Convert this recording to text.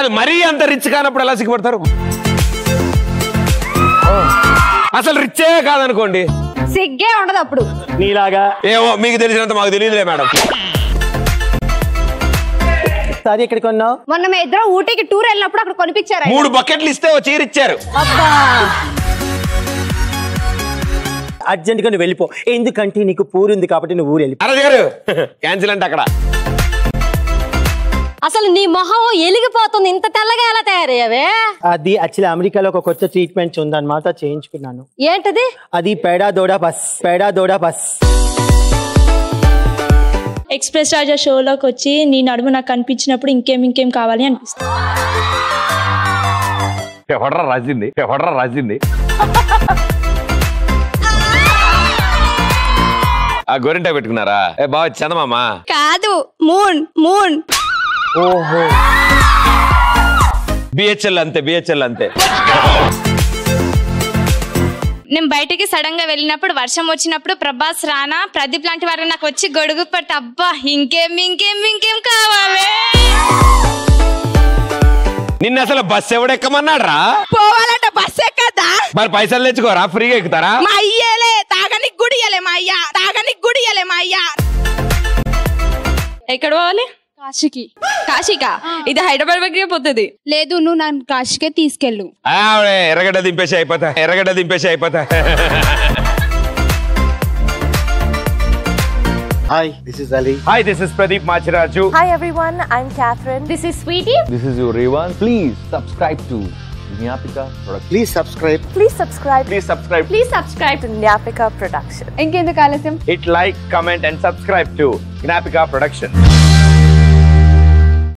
కాదు మరీ అంత రిచ్ కానప్పుడు ఎలా సిగ్గుపడతారు? అసలు రిచ్చే కాదనుకోండి సిగ్గే ఉండదు అప్పుడు. నీలాగా ఏమో మీకు తెలిసినంత మాకు తెలియదులే మేడం. సారీ ఎక్కడికి కొన్నావు? మొన్న మేము ఇద్దరం ఊటీకి టూర్ వెళ్ళినప్పుడు అక్కడ కొనిపించారు. 3 బకెట్లు ఇస్తే ఓ చీర ఇచ్చారు. అర్జెంట్ గా నువ్వు వెళ్ళిపో, ఎందుకంటే నీకు పూరి ఉంది కాబట్టి నువ్వు ఊరు వెళ్ళిపో. అరజు గారు క్యాన్సిల్ అంటే అక్కడ. అసలు నీ మొహం ఎలిగిపోతుంది, ఇంత తెల్లగా ఎలా తయారయ్యావే? అది యాక్చువల్లీ అమెరికాలో ఒక కొత్త ట్రీట్మెంట్ ఉందన్నమాట, చేయించుకున్నాను. ఏంటది? అది పేడా దోడా బస్. ఎక్స్ప్రెస్ రాజా షోలోకి వచ్చి నీ నడుము నాకు కనిపించినప్పుడు ఇంకేం కావాలి అనిపిస్తుంది. ఎవడరా రాసింది ఆ గోరింటా పెట్టుకున్నారా? బాగా చందమామ కాదు, మూన్. ఓహో, బిహెచ్ఎల్ అంతే. నేను బయటికి సడన్ గా వెళ్ళినప్పుడు వర్షం వచ్చినప్పుడు ప్రభాస్ రానా ప్రదీప్ లాంటి వారు నాకు వచ్చి గొడుగు పట్టి అబ్బా ఇంకేం కావాలి. నిన్న అసలు బస్సు ఎవడెక్కమన్నాడు రా? పోవాలంట బస్ ఎక్కదా? మరి పైసలు తెచ్చుకోరా, ఫ్రీగా ఎక్కుతారా? మా అయ్యేలే తాగనికి గుడియలే మా అయ్య. ఎక్కడ పోవాలి? కాశీకా? ఇది హైదరాబాద్ దగ్గరే పోతుంది. లేదు, నువ్వు నన్ను కాశీకే తీసుకెళ్ళు. ఎర్రగడ్డ దింపేసి అయిపోతా. Hi, this is Ali. Hi, this is Pradeep Machiraju. Hi everyone, I'm Catherine. This is Sweetie. This is your Revan. Please subscribe to Nyapika Production. Please subscribe. Please subscribe Please subscribe. to Nyapika Production. ఇంకెందుకు ఆలస్యం? Hit like, comment and subscribe to Gnapika Production.